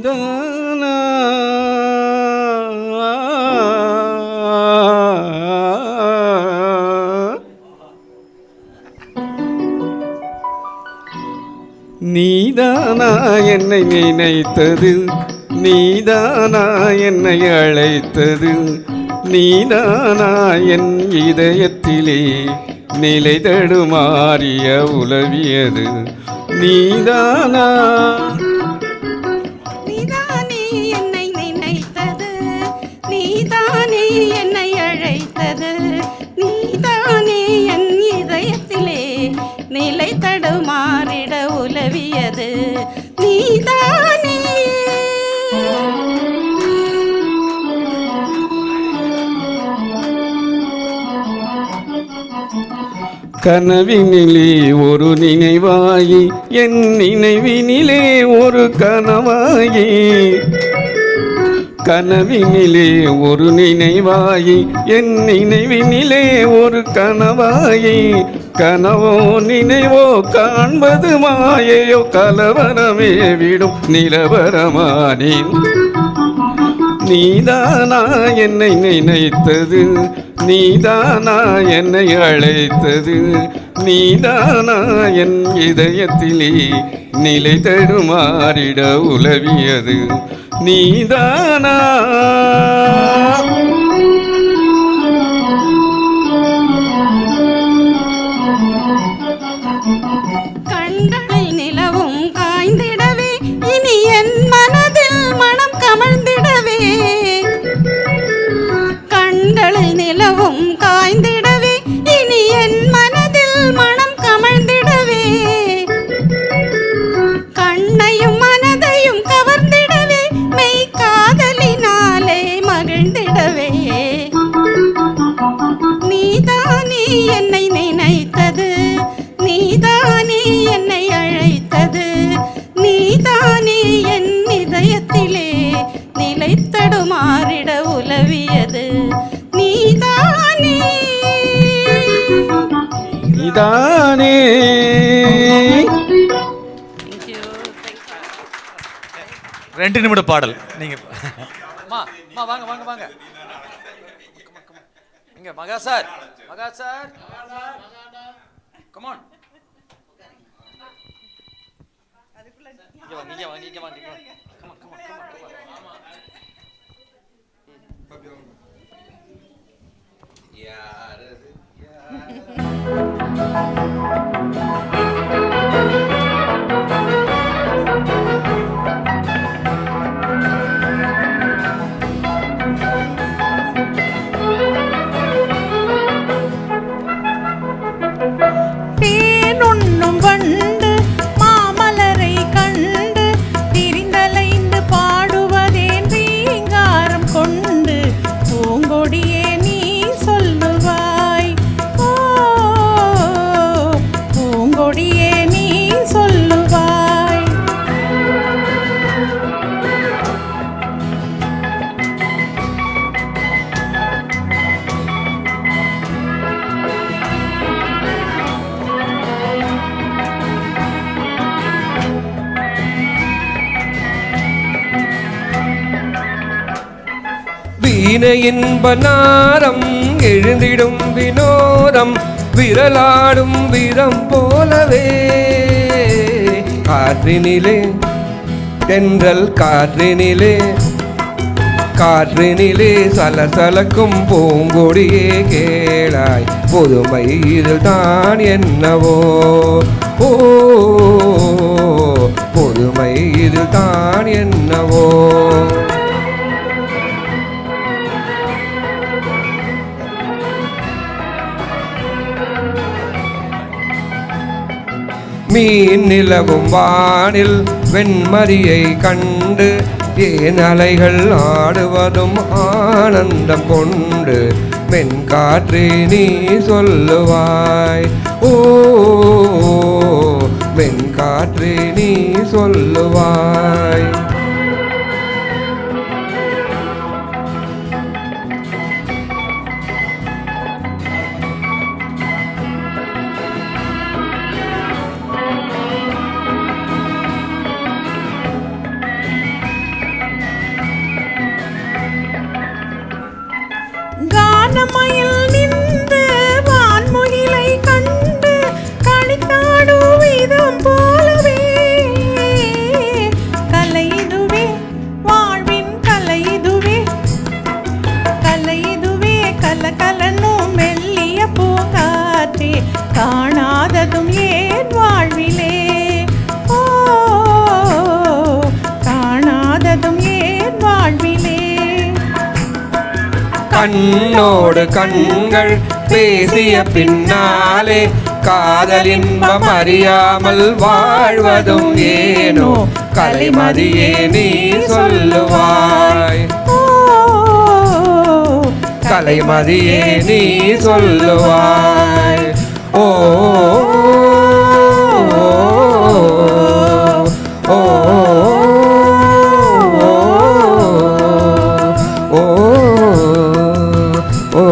நீதானா நீதானா என்னை நினைத்தது, நீதானா என்னை அழைத்தது, நீதானா என் இதயத்திலே நிலை தடுமாறிய உலவியது, நீதானா நீதானே என்னை நினைத்தது, நீதானே என்னை அழைத்தது, நீதானே என் இதயத்திலே நிலை தடுமாறிட உலவியது, நீதானே. கனவினிலே ஒரு நினைவாயி என் நினைவினிலே ஒரு கனவாயி, கனவினிலே ஒரு நினைவாயி என் நினைவினிலே ஒரு கனவாயி, கனவோ நினைவோ காண்பது மாயையோ கலவரமே விடும் நிலவரமானேன். நீதானா என்னை நினைத்தது, நீதானா என்னை அழைத்தது, நீதானா என் இதயத்திலே நிலை தடுமாறிட உலவியது, நீதானா. கண்களில் நிலவும் காய்ந்திடவே இனி என் மனதில் மனம் கமழ்ந்திடவே, கண்களில் நிலவும் காய்ந்திடவே இனி என் மனதில் மனம் கமழ்ந்திடவே, கண்ணையும் மனதையும் கவர்ந்திடவே மெய் காதலினாலே மகிழ்ந்திடவே, நீதானே என்னை நினைத்தது, நீதானே என்னை அழைத்தது, நீதானே என் இதயத்திலே நிலை தடுமாறிட உலவியது, நீதானே. நீதானே. ரெண்டு நிமிட பாடல் நீங்க. வாங்க வாங்க வாங்க. இங்க மகா சார், மகா சார், கம் ஆன். இங்க வாங்க, இங்க வாங்க, இங்க வாங்க. Come on, come on, come on. யார் அது? தேனுண்ணும் வண்டு மாமலரை கண்டு திரிந்தலைந்து பாடுவதேன் ரீங்காரம் கொண்டு, பூங்கொடியே நீ சொல்லுவாய், ஓ பூங்கொடியே நீ சொல்லுவாய். வீணையின் பனாரம் எழுந்திடும் வினோதம், விரலாடும் வீரம் போலவே காற்றினிலே தென்றல் காற்றினிலே, காற்றினிலே சலசலக்கும் பூங்கொடியே கேளாய், புதுமை இதில் தான் என்னவோ, ஓ புதுமை இதில் தான் என்னவோ. மீன் நிலவும் வானில் வெண்மரியை கண்டு ஏன் அலைகள் ஆடுவதும் ஆனந்தம் கொண்டு, மென்காற்றே நீ சொல்லுவாய், ஓ மென்காற்றே நீ சொல்லுவாய். கண்ணோடு கண்கள் பேசிய பின்னாலே காதல் இன்பம் அறியாமல் வாழ்வதும் ஏனோ கலைமதியே நீ சொல்லுவாய். கலைமதியே நீ சொல்லுவாய். ஓ ஓ ஓ ஓ.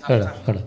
Hello hello